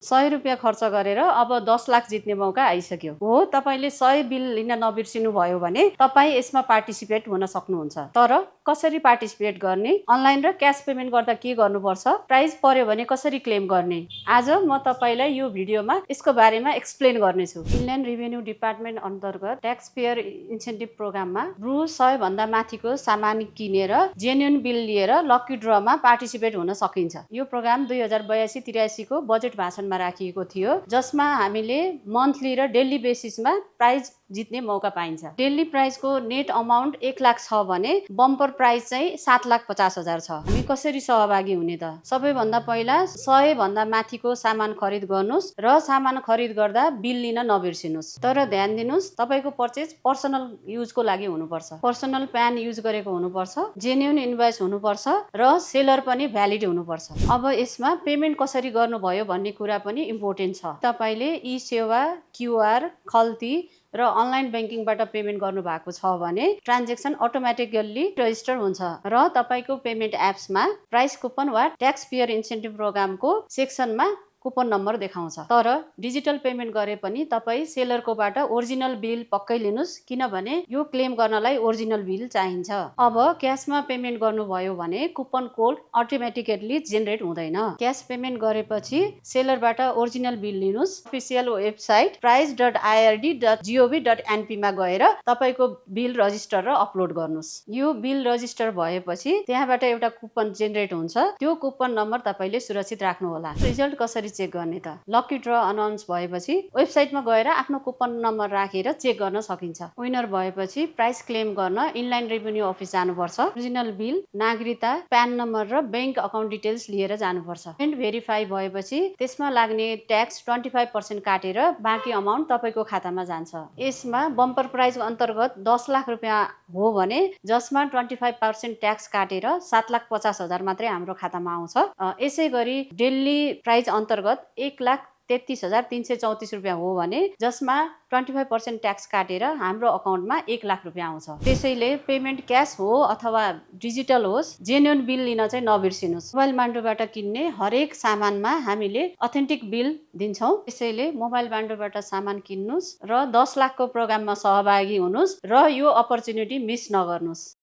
100 रुपियाँ खर्च गरेर अब 10 लाख जित्ने मौका आइसक्यो हो। तपाईले 100 बिल लिन नबिर्सिनु भयो भने तपाई यसमा पार्टिसिपेट हुन सक्नुहुन्छ। तर कसरी पार्टिसिपेट गर्ने, अनलाइन र क्याश पेमेन्ट गर्दा के गर्नुपर्छ, प्राइज पर्यो भने कसरी क्लेम गर्ने, आज म तपाईलाई यो भिडियोमा यसको बारेमा एक्सप्लेन गर्नेछु। इनल्यान्ड रेभिन्यू डिपार्टमेन्ट अन्तर्गत ट्याक्स पेयर इन्सेन्टिभ प्रोग्राममा रु 100 भन्दा माथिको सामान किनेर जेन्युन बिल लिएर लकी ड्रमा पार्टिसिपेट हुन सकिन्छ। यो प्रोग्राम 2082-83 को बजेट भाषणमा राखिएको थियो, जसमा हामीले मन्थली र डेली बेसिसमा प्राइज जित्ने मौका पाइन्छ। डेली प्राइजको नेट अमाउन्ट 1 लाख छ भने बम्पर प्राइज चाहिँ 7,50,000 छ। हामी कसरी सहभागी हुने त? सबैभन्दा पहिला 100 भन्दा माथिको सामान खरिद गर्नुस् र सामान खरिद गर्दा बिल लिन नबिर्सिनुस्। तर ध्यान दिनुस्, तपाईको पर्चेज पर्सनल युजको लागि हुनुपर्छ। पर्सनल प्यान युज गरेको हुनुपर्छ, जेन्युन इन्भोइस हुनुपर्छ र सेलर पनि भ्यालिड हुनुपर्छ। अब यसमा पेमेन्ट कसरी गर्नुभयो भन्ने कुरा पनि इम्पोर्टेन्ट छ। तपाईले ई सेवा, क्युआर, खल्ती र अनलाइन ब्याङ्किङबाट पेमेन्ट गर्नु भएको छ भने ट्रान्जेक्सन अटोमेटिकल्ली रजिस्टर हुन्छ र तपाईको पेमेन्ट एप्समा प्राइस कुपन वा ट्याक्स पेयर इन्सेन्टिभ प्रोग्रामको सेक्सनमा कुपन नम्बर देखाउँछ। तर डिजिटल पेमेन्ट गरे पनि तपाई सेलरकोबाट ओरिजिनल बिल पक्कै लिनुस्, किनभने यो क्लेम गर्नलाई ओरिजिनल बिल चाहिन्छ। अब क्याशमा पेमेन्ट गर्नुभयो भने कुपन कोड अटोमेटिकली जेनेरेट हुँदैन। क्याश पेमेन्ट गरेपछि सेलरबाट ओरिजिनल बिल लिनुस्। अफिसियल वेबसाइट price.ird.gov.np मा गएर तपाईको बिल रजिस्टर र अपलोड गर्नुस्। यो बिल रजिस्टर भएपछि त्यहाँबाट एउटा कुपन जेनेरेट हुन्छ। त्यो कुपन नम्बर तपाईले सुरक्षित राख्नु होला। रिजल्ट कसरी चेक गर्ने त? लकी ड्र अनाउन्स भएपछि वेबसाइटमा गएर आफ्नो कुपन नम्बर राखेर चेक गर्न सकिन्छ। विनर भएपछि प्राइस क्लेम गर्न इनलाइन रेभिन्यू अफिस जानुपर्छ। ओरिजिनल बिल, नागरिकता, प्यान नम्बर र बैंक अकाउन्ट डिटेल्स लिएर जानुपर्छ। पेमेन्ट भेरिफाई भएपछि त्यसमा लाग्ने ट्याक्स 25% काटेर बाँकी अमाउन्ट तपाईको खातामा जान्छ। यसमा बम्पर प्राइज अन्तर्गत 10 लाख रुपियाँ हो भने जसमा 25% ट्याक्स काटेर 7,50,000 मात्रै हाम्रो खातामा आउँछ। यसै गरी डेली प्राइज अन्तर्गत 1,33,334 रुपियाँ हो भने जसमा 25% ट्याक्स काटेर हाम्रो अकाउन्टमा 1 लाख रुपियाँ आउँछ। त्यसैले पेमेन्ट क्याश हो अथवा डिजिटल होस्, जेन्युन बिल लिन चाहिँ नबिर्सिनुस्। मोबाइल बान्डोबाट किन्ने हरेक सामानमा हामीले अथेन्टिक बिल दिन्छौँ। त्यसैले मोबाइल बान्डोबाट सामान किन्नुस् र 10 लाखको प्रोग्राममा सहभागी हुनुस् र यो अपर्च्युनिटी मिस नगर्नुस्।